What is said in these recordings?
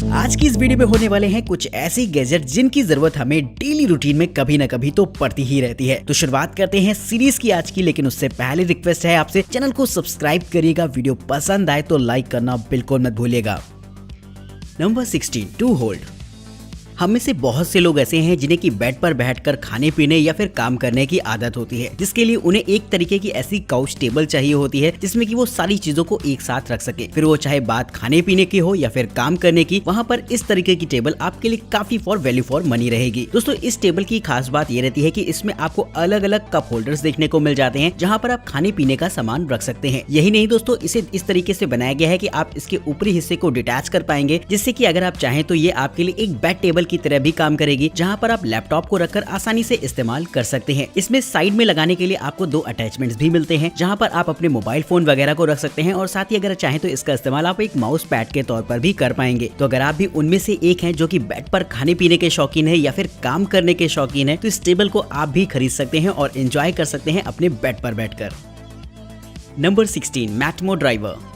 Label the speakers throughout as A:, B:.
A: आज की इस वीडियो में होने वाले हैं कुछ ऐसे गैजेट जिनकी जरूरत हमें डेली रूटीन में कभी न कभी तो पड़ती ही रहती है। तो शुरुआत करते हैं सीरीज की आज की, लेकिन उससे पहले रिक्वेस्ट है आपसे चैनल को सब्सक्राइब करिएगा, वीडियो पसंद आए तो लाइक करना बिल्कुल मत भूलिएगा। Number 16, to hold. हम में से बहुत से लोग ऐसे हैं जिन्हें की बेड पर बैठकर खाने पीने या फिर काम करने की आदत होती है, जिसके लिए उन्हें एक तरीके की ऐसी काउच टेबल चाहिए होती है जिसमें कि वो सारी चीजों को एक साथ रख सके। फिर वो चाहे बात खाने पीने की हो या फिर काम करने की, वहाँ पर इस तरीके की टेबल आपके लिए काफी फॉर वैल्यू फॉर मनी रहेगी। दोस्तों, इस टेबल की खास बात ये रहती है कि इसमें आपको अलग अलग कप होल्डर्स देखने को मिल जाते हैं जहाँ पर आप खाने पीने का सामान रख सकते हैं। यही नहीं दोस्तों, इसे इस तरीके से बनाया गया है कि आप इसके ऊपरी हिस्से को डिटैच कर पाएंगे, जिससे कि अगर आप चाहें तो ये आपके लिए एक बेड टेबल की तरह भी काम करेगी, जहां पर आप लैपटॉप को रखकर आसानी से इस्तेमाल कर सकते हैं। इसमें साइड में लगाने के लिए आपको 2 अटैचमेंट्स भी मिलते हैं, जहां पर आप अपने मोबाइल फोन वगैरह को रख सकते हैं और साथ ही अगर चाहें तो इसका इस्तेमाल आप एक माउस पैड के तौर पर भी कर पाएंगे। तो अगर आप भी उनमें से एक हैं जो कि बेड पर खाने पीने के शौकीन है या फिर काम करने के शौकीन है, तो इस टेबल को आप भी खरीद सकते हैं और एंजॉय कर सकते हैं अपने बेड पर बैठकर। नंबर 16, मैटमो ड्राइवर।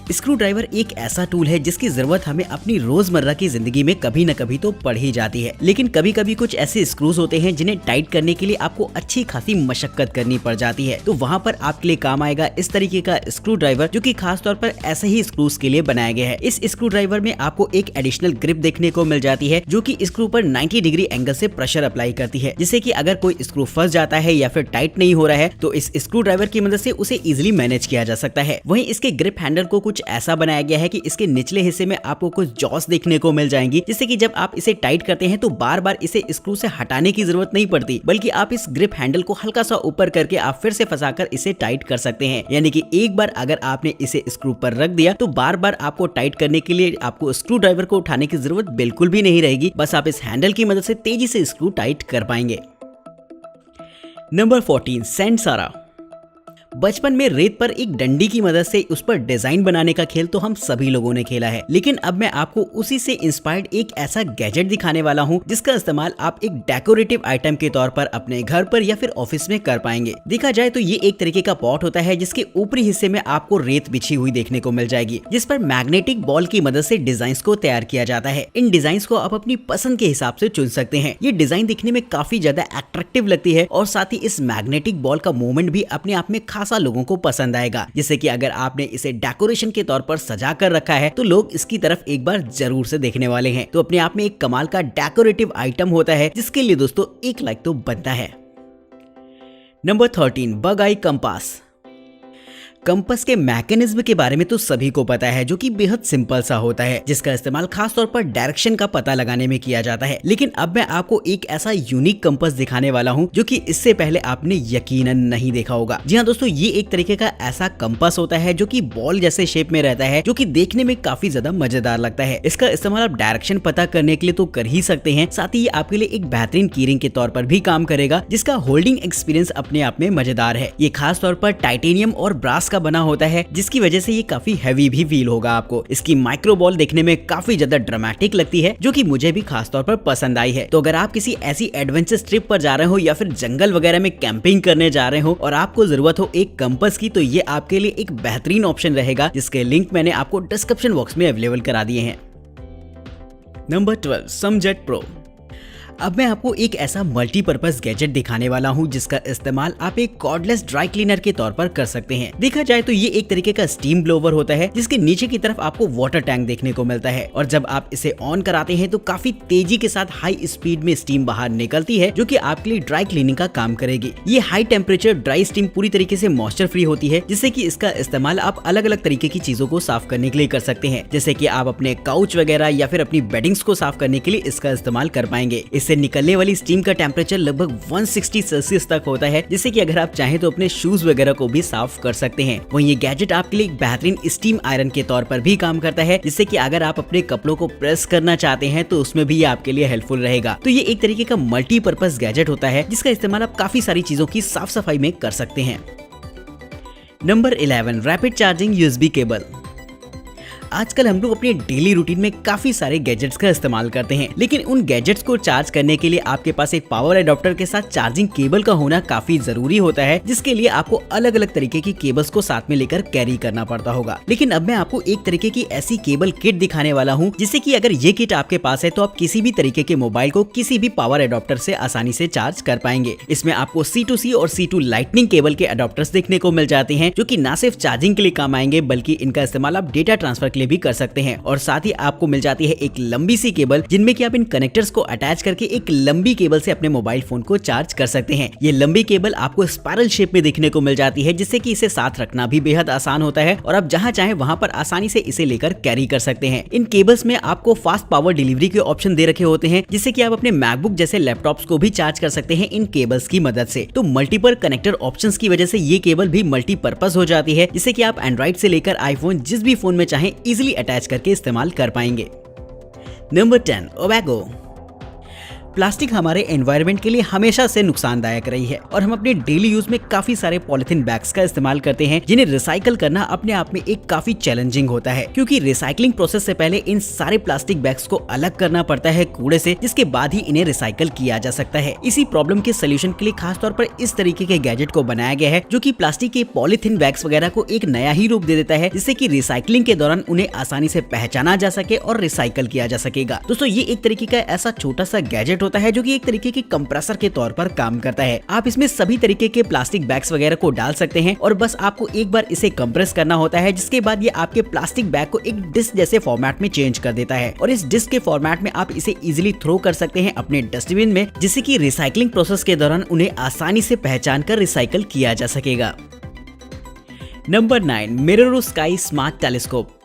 A: स्क्रू ड्राइवर एक ऐसा टूल है जिसकी जरूरत हमें अपनी रोजमर्रा की जिंदगी में कभी न कभी तो पड़ ही जाती है, लेकिन कभी कभी कुछ ऐसे स्क्रूज होते हैं जिन्हें टाइट करने के लिए आपको अच्छी खासी मशक्कत करनी पड़ जाती है। तो वहाँ पर आपके लिए काम आएगा इस तरीके का स्क्रू ड्राइवर, जो कि खास तौर पर ऐसे ही स्क्रूज के लिए बनाया गया है। इस स्क्रू ड्राइवर में आपको एक एडिशनल ग्रिप देखने को मिल जाती है, जो कि स्क्रू पर 90 डिग्री एंगल से प्रेशर अप्लाई करती है, जिससे कि अगर कोई स्क्रू फंस जाता है या फिर टाइट नहीं हो रहा है तो इस स्क्रू ड्राइवर की मदद से उसे इजिली मैनेज किया जा सकता है। वहीं इसके ग्रिप हैंडल को कुछ ऐसा बनाया गया है कि इसके निचले हिस्से में आपको कुछ जॉस देखने को मिल जाएंगी, जिससे कि जब आप इसे टाइट करते हैं तो बार बार इसे स्क्रू से हटाने की जरूरत नहीं पड़ती, बल्कि आप इस ग्रिप हैंडल को हल्का सा ऊपर करके आप फिर से फंसाकर इसे टाइट कर सकते हैं। यानी कि एक बार अगर आपने इसे स्क्रू पर रख दिया तो बार बार आपको टाइट करने के लिए आपको स्क्रू ड्राइवर को उठाने की जरूरत बिल्कुल भी नहीं रहेगी, बस आप इस हैंडल की मदद से तेजी से स्क्रू टाइट कर पाएंगे। नंबर 14, सैंडसारा। बचपन में रेत पर एक डंडी की मदद से उस पर डिजाइन बनाने का खेल तो हम सभी लोगों ने खेला है, लेकिन अब मैं आपको उसी से इंस्पायर्ड एक ऐसा गैजेट दिखाने वाला हूं जिसका इस्तेमाल आप एक डेकोरेटिव आइटम के तौर पर अपने घर पर या फिर ऑफिस में कर पाएंगे। देखा जाए तो ये एक तरीके का पॉट होता है जिसके ऊपरी हिस्से में आपको रेत बिछी हुई देखने को मिल जाएगी, जिस पर मैग्नेटिक बॉल की मदद से डिजाइन को तैयार किया जाता है। इन डिजाइन को आप अपनी पसंद के हिसाब से चुन सकते हैं। ये डिजाइन दिखने में काफी ज्यादा अट्रैक्टिव लगती है और साथ ही इस मैग्नेटिक बॉल का मूवमेंट भी अपने आप में खासा लोगों को पसंद आएगा, जिससे कि अगर आपने इसे डेकोरेशन के तौर पर सजा कर रखा है तो लोग इसकी तरफ एक बार जरूर से देखने वाले हैं। तो अपने आप में एक कमाल का डेकोरेटिव आइटम होता है, जिसके लिए दोस्तों एक लाइक तो बनता है। नंबर 13, बग आई कंपास। कंपास के मैकेनिज्म के बारे में तो सभी को पता है, जो कि बेहद सिंपल सा होता है, जिसका इस्तेमाल खास तौर पर डायरेक्शन का पता लगाने में किया जाता है। लेकिन अब मैं आपको एक ऐसा यूनिक कंपास दिखाने वाला हूं जो कि इससे पहले आपने यकीनन नहीं देखा होगा। जी हाँ दोस्तों, ये एक तरीके का ऐसा कंपास होता है जो कि बॉल जैसे शेप में रहता है, जो कि देखने में काफी ज्यादा मजेदार लगता है। इसका इस्तेमाल आप डायरेक्शन पता करने के लिए तो कर ही सकते हैं, साथ ही आपके लिए एक बेहतरीन कीरिंग के तौर पर भी काम करेगा, जिसका होल्डिंग एक्सपीरियंस अपने आप में मजेदार है। ये खास तौर पर टाइटेनियम और ब्रास का बना होता है, जिसकी वजह से ये काफी हैवी भी फील होगा आपको। इसकी माइक्रो बॉल देखने में काफी ज्यादा ड्रामेटिक लगती है, जो कि मुझे भी खास तौर पर पसंद आई है। तो अगर आप किसी ऐसी एडवेंचर ट्रिप पर जा रहे हो या फिर जंगल वगैरह में कैंपिंग करने जा रहे हो और आपको जरूरत हो एक कंपास की, तो ये आपके लिए एक बेहतरीन ऑप्शन रहेगा, जिसके लिंक मैंने आपको डिस्क्रिप्शन बॉक्स में अवेलेबल करा दिए हैं। नंबर 12, समजेट प्रो। अब मैं आपको एक ऐसा मल्टीपर्पज गैजेट दिखाने वाला हूं जिसका इस्तेमाल आप एक कॉर्डलेस ड्राई क्लीनर के तौर पर कर सकते हैं। देखा जाए तो ये एक तरीके का स्टीम ब्लोवर होता है, जिसके नीचे की तरफ आपको वाटर टैंक देखने को मिलता है, और जब आप इसे ऑन कराते हैं तो काफी तेजी के साथ हाई स्पीड में स्टीम बाहर निकलती है, जो कि आपके लिए ड्राई क्लीनिंग का काम करेगी। ये हाई टेम्परेचर ड्राई स्टीम पूरी तरीके से मॉइस्चर फ्री होती है, जिससे कि इसका इस्तेमाल आप अलग अलग तरीके की चीजों को साफ करने के लिए कर सकते हैं, जैसे कि आप अपने काउच वगैरह या फिर अपनी बेडिंग्स को साफ करने के लिए इसका इस्तेमाल कर पाएंगे। इससे निकलने वाली स्टीम का टेम्परेचर लगभग 160 सेल्सियस तक होता है, जिससे कि अगर आप चाहें तो अपने शूज वगैरह को भी साफ कर सकते हैं। वहीं ये गैजेट आपके लिए एक बेहतरीन स्टीम आयरन के तौर पर भी काम करता है, जिससे कि अगर आप अपने कपड़ों को प्रेस करना चाहते हैं तो उसमें भी ये आपके लिए हेल्पफुल रहेगा। तो ये एक तरीके का मल्टीपर्पज गैजेट होता है, जिसका इस्तेमाल आप काफी सारी चीजों की साफ सफाई में कर सकते हैं। Number 11, rapid charging USB cable. आजकल हम लोग अपने डेली रूटीन में काफी सारे गैजेट्स का इस्तेमाल करते हैं, लेकिन उन गैजेट्स को चार्ज करने के लिए आपके पास एक पावर एडाप्टर के साथ चार्जिंग केबल का होना काफी जरूरी होता है, जिसके लिए आपको अलग अलग तरीके की केबल्स को साथ में लेकर कैरी करना पड़ता होगा। लेकिन अब मैं आपको एक तरीके की ऐसी केबल किट दिखाने वाला हूँ, जिससे कि अगर ये किट आपके पास है तो आप किसी भी तरीके के मोबाइल को किसी भी पावर एडाप्टर से आसानी से चार्ज कर पाएंगे। इसमें आपको C2C और C2 लाइटनिंग केबल के अडॉप्टर्स देखने को मिल जाते हैं, जो कि न सिर्फ चार्जिंग के लिए काम आएंगे बल्कि इनका इस्तेमाल आप डेटा ट्रांसफर के लिए भी कर सकते हैं। और साथ ही आपको मिल जाती है एक लंबी सी केबल, जिनमें कि आप इन कनेक्टर्स को अटैच करके एक लंबी केबल से अपने मोबाइल फोन को चार्ज कर सकते हैं। ये लंबी केबल आपको स्पाइरल शेप में देखने को मिल जाती है, जिससे कि इसे साथ रखना भी बेहद आसान होता है और आप जहां चाहें वहां पर आसानी से इसे लेकर कैरी कर सकते हैं। इन केबल्स में आपको फास्ट पावर डिलीवरी के ऑप्शन दे रखे होते हैं, जिससे कि आप अपने मैकबुक जैसे लैपटॉप्स को भी चार्ज कर सकते हैं इन केबल्स की मदद से। तो मल्टीपल कनेक्टर ऑप्शंस की वजह से ये केबल भी मल्टीपर्पज हो जाती है, जिससे कि आप एंड्रॉइड से लेकर आईफोन जिस भी फोन में चाहें इजीली अटैच करके इस्तेमाल कर पाएंगे। नंबर 10, ओबैगो। प्लास्टिक हमारे एनवायरनमेंट के लिए हमेशा से नुकसानदायक रही है और हम अपने डेली यूज में काफी सारे पॉलिथीन बैग्स का इस्तेमाल करते हैं, जिन्हें रिसाइकल करना अपने आप में एक काफी चैलेंजिंग होता है, क्योंकि रिसाइकलिंग प्रोसेस से पहले इन सारे प्लास्टिक बैग्स को अलग करना पड़ता है कूड़े से, जिसके बाद ही इन्हें रिसाइकल किया जा सकता है। इसी प्रॉब्लम के सोल्यूशन के लिए खास तौर पर इस तरीके के गैजेट को बनाया गया है, जो कि प्लास्टिक के पॉलिथीन बैग्स वगैरह को एक नया ही रूप दे देता है, जिससे कि रिसाइकलिंग के दौरान उन्हें आसानी से पहचाना जा सके और रिसाइकल किया जा सकेगा। दोस्तों, ये एक तरीके का ऐसा छोटा सा गैजेट होता है जो कि एक तरीके के कंप्रेसर के तौर पर काम करता है। आप इसमें सभी तरीके के प्लास्टिक बैग्स वगैरह को डाल सकते हैं और बस आपको एक बार इसे कंप्रेस करना होता है, जिसके बाद ये आपके प्लास्टिक बैग को एक डिस्क जैसे फॉर्मेट में चेंज कर देता है और इस डिस्क के फॉर्मेट में आप इसे इजीली थ्रो कर सकते हैं अपने डस्टबिन में, जिससे कि रिसाइकलिंग प्रोसेस के दौरान उन्हें आसानी से पहचान कर रिसाइकल किया जा सकेगा। Number 9, mirror sky smart telescope.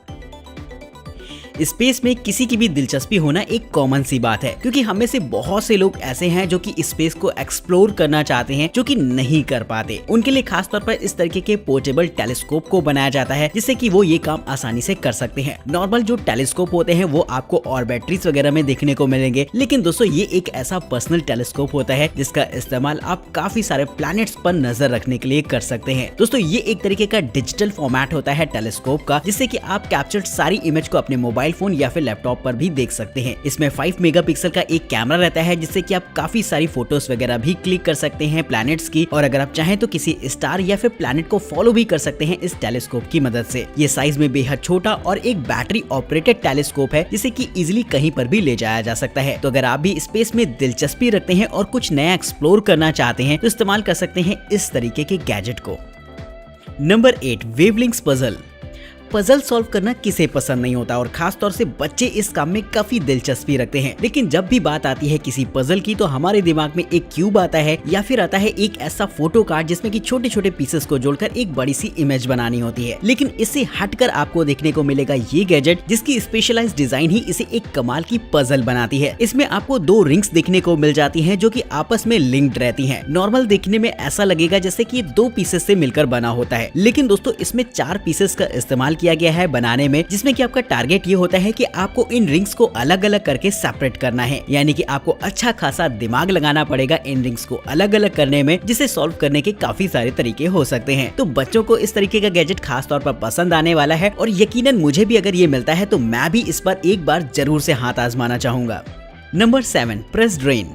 A: Space में किसी की भी दिलचस्पी होना एक कॉमन सी बात है, क्योंकि हमें से बहुत से लोग ऐसे हैं जो कि स्पेस को एक्सप्लोर करना चाहते हैं, जो कि नहीं कर पाते। उनके लिए खास तौर पर इस तरीके के पोर्टेबल टेलीस्कोप को बनाया जाता है, जिससे कि वो ये काम आसानी से कर सकते हैं। नॉर्मल जो टेलीस्कोप होते हैं वो आपको और बैटरीज वगैरह में देखने को मिलेंगे, लेकिन दोस्तों ये एक ऐसा पर्सनल टेलीस्कोप होता है जिसका इस्तेमाल आप काफी सारे प्लैनेट्स पर नजर रखने के लिए कर सकते हैं। दोस्तों, ये एक तरीके का डिजिटल फॉर्मेट होता है टेलीस्कोप का, जिससे कि आप कैप्चर्ड सारी इमेज को अपने मोबाइल फोन या फिर लैपटॉप पर भी देख सकते हैं। इसमें 5 मेगापिक्सल का एक कैमरा रहता है, जिससे कि आप काफी सारी फोटोज वगैरह भी क्लिक कर सकते हैं प्लैनेट्स की, और अगर आप चाहें तो किसी स्टार या फिर प्लैनेट को फॉलो भी कर सकते हैं इस टेलीस्कोप की मदद से। ये साइज में बेहद छोटा और एक बैटरी ऑपरेटेड टेलीस्कोप है, जिसे कि इजिली कहीं पर भी ले जाया जा सकता है। तो अगर आप भी स्पेस में दिलचस्पी रखते हैं और कुछ नया एक्सप्लोर करना चाहते हैं तो इस्तेमाल कर सकते हैं इस तरीके के गैजेट को। नंबर 8, वेवलिंक्स पजल। पजल सॉल्व करना किसे पसंद नहीं होता और खास तौर से बच्चे इस काम में काफी दिलचस्पी रखते हैं, लेकिन जब भी बात आती है किसी पजल की तो हमारे दिमाग में एक क्यूब आता है या फिर आता है एक ऐसा फोटो कार्ड जिसमें कि छोटे छोटे पीसेस को जोड़कर एक बड़ी सी इमेज बनानी होती है। लेकिन इससे हटकर आपको देखने को मिलेगा ये गैजेट, जिसकी स्पेशलाइज्ड डिजाइन ही इसे एक कमाल की पजल बनाती है। इसमें आपको 2 रिंग्स देखने को मिल जाती हैं, जो कि आपस में लिंक्ड रहती हैं। नॉर्मल देखने में ऐसा लगेगा जैसे कि 2 पीसेस से मिलकर बना होता है, लेकिन दोस्तों इसमें 4 पीसेस का इस्तेमाल किया गया है बनाने में, जिसमें कि आपका टारगेट ये होता है कि आपको इन रिंग्स को अलग अलग करके सेपरेट करना है। यानी कि आपको अच्छा खासा दिमाग लगाना पड़ेगा इन रिंग्स को अलग अलग करने में, जिसे सॉल्व करने के काफी सारे तरीके हो सकते हैं। तो बच्चों को इस तरीके का गैजेट खास तौर पर पसंद आने वाला है और यकीनन मुझे भी अगर ये मिलता है तो मैं भी इस पर एक बार जरूर से हाथ आजमाना चाहूंगा। Number 7, press drain.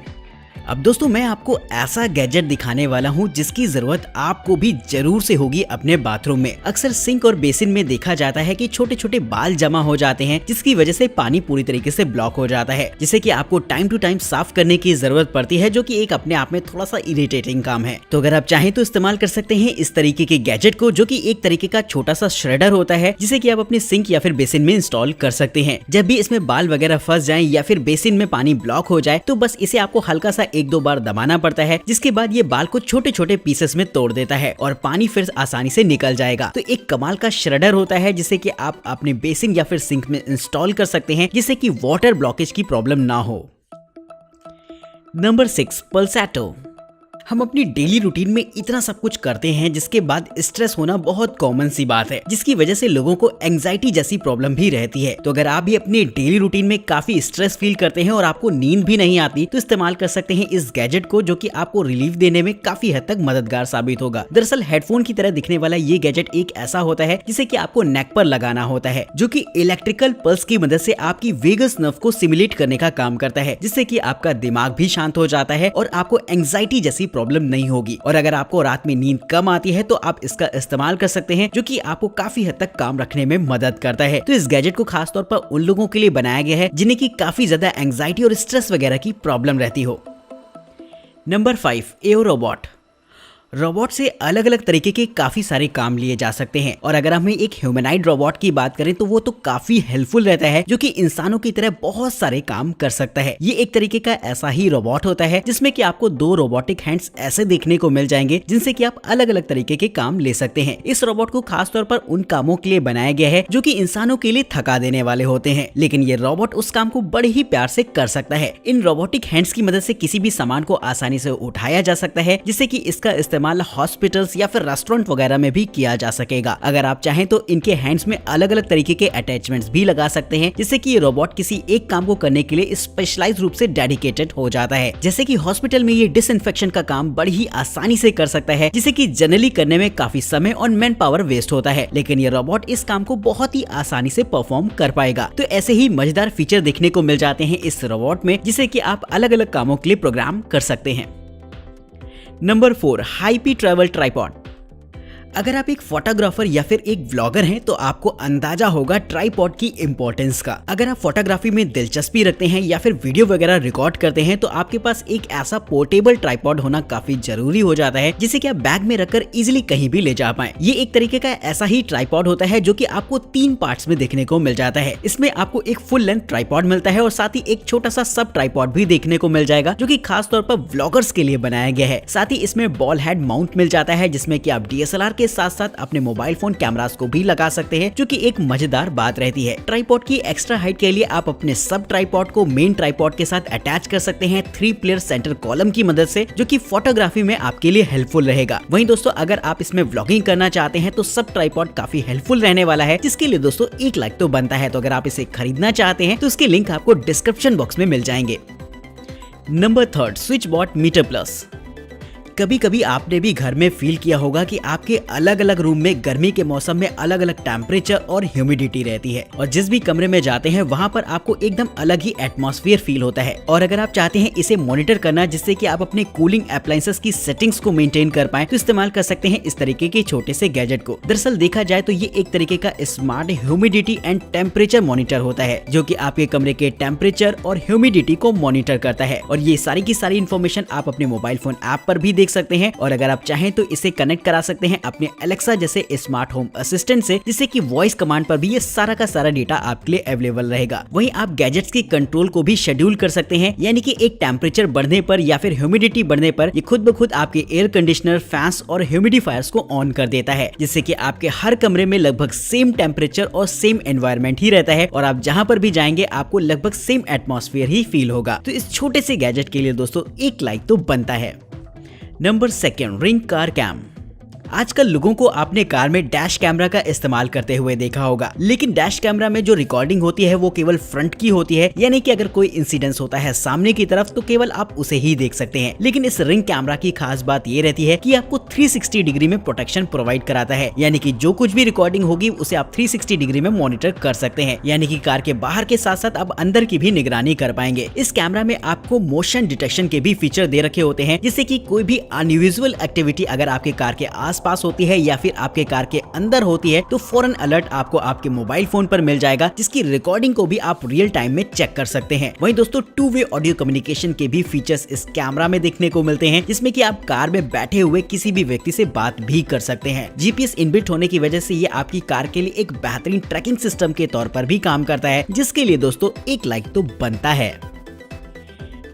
A: अब दोस्तों मैं आपको ऐसा गैजेट दिखाने वाला हूँ जिसकी जरूरत आपको भी जरूर से होगी अपने बाथरूम में। अक्सर सिंक और बेसिन में देखा जाता है कि छोटे छोटे बाल जमा हो जाते हैं, जिसकी वजह से पानी पूरी तरीके से ब्लॉक हो जाता है, जिसे कि आपको टाइम टू टाइम साफ करने की जरूरत पड़ती है, जो कि एक अपने आप में थोड़ा सा इरिटेटिंग काम है। तो अगर आप चाहें तो इस्तेमाल कर सकते हैं इस तरीके के गैजेट को, जो कि एक तरीके का छोटा सा श्रेडर होता है, जिसे कि आप अपने सिंक या फिर बेसिन में इंस्टॉल कर सकते हैं। जब भी इसमें बाल वगैरह फंस जाएं या फिर बेसिन में पानी ब्लॉक हो जाए तो बस इसे आपको हल्का सा 1-2 बार दबाना पड़ता है, जिसके बाद ये बाल को छोटे छोटे पीसेस में तोड़ देता है और पानी फिर आसानी से निकल जाएगा। तो एक कमाल का श्रेडर होता है, जिसे कि आप अपने बेसिन या फिर सिंक में इंस्टॉल कर सकते हैं, जिससे कि वाटर ब्लॉकेज की प्रॉब्लम ना हो। नंबर 6, पल्सैटो। हम अपनी डेली रूटीन में इतना सब कुछ करते हैं जिसके बाद स्ट्रेस होना बहुत कॉमन सी बात है, जिसकी वजह से लोगों को एंजाइटी जैसी प्रॉब्लम भी रहती है। तो अगर आप भी अपनी डेली रूटीन में काफी स्ट्रेस फील करते हैं और आपको नींद भी नहीं आती तो इस्तेमाल कर सकते हैं इस गैजेट को, जो कि आपको रिलीफ देने में काफी हद तक मददगार साबित होगा। दरअसल हेडफोन की तरह दिखने वाला ये गैजेट एक ऐसा होता है जिसे कि आपको नेक पर लगाना होता है, जो कि इलेक्ट्रिकल पल्स की मदद से आपकी वेगस नर्व को सिमुलेट करने का काम करता है, जिससे कि आपका दिमाग भी शांत हो जाता है और आपको एंजाइटी जैसी प्रॉब्लम नहीं होगी। और अगर आपको रात में नींद कम आती है तो आप इसका इस्तेमाल कर सकते हैं, जो कि आपको काफी हद तक काम रखने में मदद करता है। तो इस गैजेट को खास तौर पर उन लोगों के लिए बनाया गया है जिन्हें की काफी ज्यादा एंजाइटी और स्ट्रेस वगैरह की प्रॉब्लम रहती हो। नंबर 5, एओ रोबोट। रोबोट से अलग अलग तरीके के काफी सारे काम लिए जा सकते हैं, और अगर हम एक ह्यूमनाइड रोबोट की बात करें तो वो तो काफी हेल्पफुल रहता है, जो कि इंसानों की तरह बहुत सारे काम कर सकता है। ये एक तरीके का ऐसा ही रोबोट होता है जिसमें कि आपको 2 रोबोटिक हैंड्स ऐसे देखने को मिल जाएंगे जिनसे कि आप अलग अलग तरीके के काम ले सकते हैं। इस रोबोट को खास तौर पर उन कामों के लिए बनाया गया है जो कि इंसानों के लिए थका देने वाले होते हैं, लेकिन ये रोबोट उस काम को बड़े ही प्यार से कर सकता है। इन रोबोटिक हैंड्स की मदद से किसी भी सामान को आसानी से उठाया जा सकता है, जिससे कि इसका इस्तेमाल हॉस्पिटल या फिर रेस्टोरेंट वगैरह में भी किया जा सकेगा। अगर आप चाहें तो इनके हैंड्स में अलग अलग तरीके के अटैचमेंट्स भी लगा सकते हैं, जिससे कि ये रोबोट किसी एक काम को करने के लिए स्पेशलाइज्ड रूप से डेडिकेटेड हो जाता है। जैसे कि हॉस्पिटल में ये डिसइंफेक्शन का काम बड़ी ही आसानी से कर सकता है, जिसे कि जनरली करने में काफी समय और मैन पावर वेस्ट होता है, लेकिन ये रोबोट इस काम को बहुत ही आसानी से परफॉर्म कर पाएगा। तो ऐसे ही मजेदार फीचर देखने को मिल जाते हैं इस रोबोट में, जिसे कि आप अलग अलग कामों के लिए प्रोग्राम कर सकते हैं। Number 4, हाईपी travel tripod. अगर आप एक फोटोग्राफर या फिर एक व्लॉगर हैं तो आपको अंदाजा होगा ट्राइपॉड की इंपॉर्टेंस का। अगर आप फोटोग्राफी में दिलचस्पी रखते हैं या फिर वीडियो वगैरह रिकॉर्ड करते हैं तो आपके पास एक ऐसा पोर्टेबल ट्राइपॉड होना काफी जरूरी हो जाता है, जिसे कि आप बैग में रखकर इजीली कहीं भी ले जा पाएं। ये एक तरीके का ऐसा ही ट्राइपॉड होता है जो कि आपको 3 पार्ट्स में देखने को मिल जाता है। इसमें आपको एक फुल लेंथ ट्राइपॉड मिलता है और साथ ही एक छोटा सा सब ट्राइपॉड भी देखने को मिल जाएगा, जो कि खास तौर पर व्लॉगर्स के लिए बनाया गया है। साथ ही इसमें बॉल हेड माउंट मिल जाता है, जिसमें कि आप DSLR के साथ साथ अपने मोबाइल फोन कैमरास को भी लगा सकते हैं, जो कि एक मजेदार बात रहती है। ट्राइपॉड की एक्स्ट्रा हाइट के लिए आप अपने सब ट्राइपॉड को मेन ट्राइपॉड के साथ अटैच कर सकते हैं 3 प्लेयर सेंटर कॉलम की मदद से, जो कि फोटोग्राफी में आपके लिए हेल्पफुल रहेगा। वहीं दोस्तों अगर आप इसमें व्लॉगिंग करना चाहते हैं तो सब ट्राइपॉड काफी हेल्पफुल रहने वाला है, जिसके लिए दोस्तों 1 लाइक तो बनता है। तो अगर आप इसे खरीदना चाहते हैं तो उसके लिंक आपको डिस्क्रिप्शन बॉक्स में मिल जाएंगे। Number 3, SwitchBot Meter Plus. कभी कभी आपने भी घर में फील किया होगा कि आपके अलग अलग रूम में गर्मी के मौसम में अलग अलग टेम्परेचर और ह्यूमिडिटी रहती है, और जिस भी कमरे में जाते हैं वहां पर आपको एकदम अलग ही एटमॉस्फेयर फील होता है। और अगर आप चाहते हैं इसे मॉनिटर करना जिससे कि आप अपने कूलिंग अप्लायंसेस की सेटिंग्स को मेंटेन कर पाएं, तो इस्तेमाल कर सकते हैं इस तरीके के छोटे से गैजेट को। दरअसल देखा जाए तो ये एक तरीके का smart humidity and temperature monitor होता है, जो कि आपके कमरे के टेम्परेचर और ह्यूमिडिटी को मॉनिटर करता है। और ये सारी की सारी इन्फॉर्मेशन आप अपने मोबाइल फोन ऐप पर भी देख सकते हैं, और अगर आप चाहें तो इसे कनेक्ट करा सकते हैं अपने एलेक्सा जैसे स्मार्ट होम असिस्टेंट से, जिससे कि वॉइस कमांड पर भी ये सारा का सारा डेटा आपके लिए अवेलेबल रहेगा। वहीं आप गैजेट्स के कंट्रोल को भी शेड्यूल कर सकते हैं, यानी कि एक टेम्परेचर बढ़ने पर या फिर ह्यूमिडिटी बढ़ने पर ये खुद ब खुद आपके एयर कंडीशनर, फैंस और ह्यूमिडिफायर्स को ऑन कर देता है, जिससे कि आपके हर कमरे में लगभग सेम टेम्परेचर और सेम एनवायरनमेंट ही रहता है, और आप जहां पर भी जाएंगे आपको लगभग सेम एटमॉस्फेयर ही फील होगा। तो इस छोटे से गैजेट के लिए दोस्तों 1 लाइक तो बनता है। Number 2, Ring Car Cam. आजकल लोगों को आपने कार में डैश कैमरा का इस्तेमाल करते हुए देखा होगा, लेकिन डैश कैमरा में जो रिकॉर्डिंग होती है वो केवल फ्रंट की होती है, यानी कि अगर कोई इंसिडेंस होता है सामने की तरफ तो केवल आप उसे ही देख सकते हैं। लेकिन इस रिंग कैमरा की खास बात ये रहती है कि आपको 360 डिग्री में प्रोटेक्शन प्रोवाइड कराता है, यानी कि जो कुछ भी रिकॉर्डिंग होगी उसे आप 360 डिग्री में मॉनिटर कर सकते हैं, यानी कि कार के बाहर के साथ साथ आप अंदर की भी निगरानी कर पाएंगे। इस कैमरा में आपको मोशन डिटेक्शन के भी फीचर दे रखे होते हैं, जिससे कि कोई भी अनयूजुअल एक्टिविटी अगर आपके कार के आसपास होती है या फिर आपके कार के अंदर होती है तो फौरन अलर्ट आपको आपके मोबाइल फोन पर मिल जाएगा, जिसकी रिकॉर्डिंग को भी आप रियल टाइम में चेक कर सकते हैं। वहीं दोस्तों 2 वे ऑडियो कम्युनिकेशन के भी फीचर्स इस कैमरा में देखने को मिलते हैं, जिसमें कि आप कार में बैठे हुए किसी भी व्यक्ति से बात भी कर सकते हैं। GPS इनबिल्ट होने की वजह से ये आपकी कार के लिए एक बेहतरीन ट्रैकिंग सिस्टम के तौर पर भी काम करता है, जिसके लिए दोस्तों 1 लाइक तो बनता है।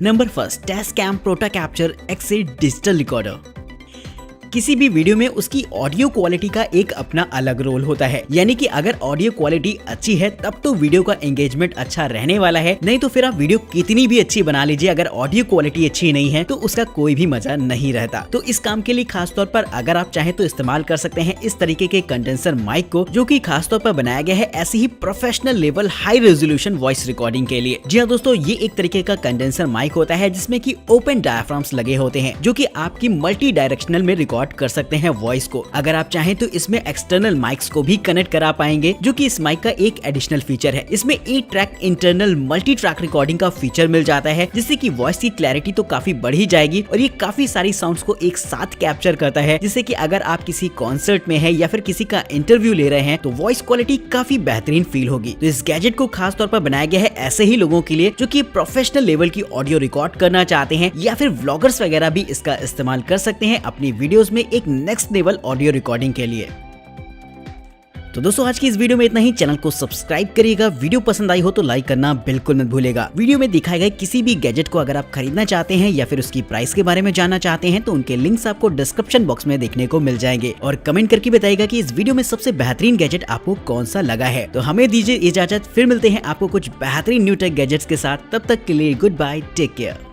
A: Number 1, Tascam Portacapture XA digital recorder. किसी भी वीडियो में उसकी ऑडियो क्वालिटी का एक अपना अलग रोल होता है। यानी कि अगर ऑडियो क्वालिटी अच्छी है तब तो वीडियो का एंगेजमेंट अच्छा रहने वाला है, नहीं तो फिर आप वीडियो कितनी भी अच्छी बना लीजिए, अगर ऑडियो क्वालिटी अच्छी नहीं है तो उसका कोई भी मजा नहीं रहता। तो इस काम के लिए खास तौर पर अगर आप चाहें तो इस्तेमाल कर सकते हैं इस तरीके के कंडेंसर माइक को, जो कि खास तौर पर बनाया गया है ऐसी ही professional level high resolution voice recording के लिए। जी हाँ दोस्तों, ये एक तरीके का कंडेंसर माइक होता है जिसमें कि ओपन डायफ्राम्स लगे होते हैं, जो कि आपकी मल्टी डायरेक्शनल में रिकॉर्ड कर सकते हैं वॉइस को। अगर आप चाहें तो इसमें एक्सटर्नल माइक्स को भी कनेक्ट करा पाएंगे, जो कि इस माइक का एक एडिशनल फीचर है। इसमें 8 track internal multi track recording का फीचर मिल जाता है, जिससे कि वॉइस की क्लैरिटी तो काफी बढ़ ही जाएगी और ये काफी सारी साउंड्स को एक साथ कैप्चर करता है, जिससे कि अगर आप किसी कॉन्सर्ट में है या फिर किसी का इंटरव्यू ले रहे हैं तो वॉइस क्वालिटी काफी बेहतरीन फील होगी। तो इस गैजेट को खास तौर पर बनाया गया है ऐसे ही लोगों के लिए जो कि प्रोफेशनल लेवल की ऑडियो रिकॉर्ड करना चाहते हैं, या फिर व्लॉगर्स वगैरह भी इसका इस्तेमाल कर सकते हैं अपनी वीडियोस में एक नेक्स्ट लेवल ऑडियो रिकॉर्डिंग के लिए। तो दोस्तों आज की इस वीडियो में इतना ही। चैनल को सब्सक्राइब करिएगा, वीडियो पसंद आई हो तो लाइक करना बिल्कुल मत भूलेगा। वीडियो में दिखाए गए किसी भी गैजेट को अगर आप खरीदना चाहते हैं या फिर उसकी प्राइस के बारे में जानना चाहते हैं तो उनके लिंक्स आपको डिस्क्रिप्शन बॉक्स में देखने को मिल जाएंगे, और कमेंट करके बताइएगा कि इस वीडियो में सबसे बेहतरीन गैजेट आपको कौन सा लगा है। तो हमें दीजिए इजाजत, फिर मिलते हैं आपको कुछ बेहतरीन न्यू टेक गैजेट्स के साथ। तब तक के लिए गुड बाय, टेक केयर।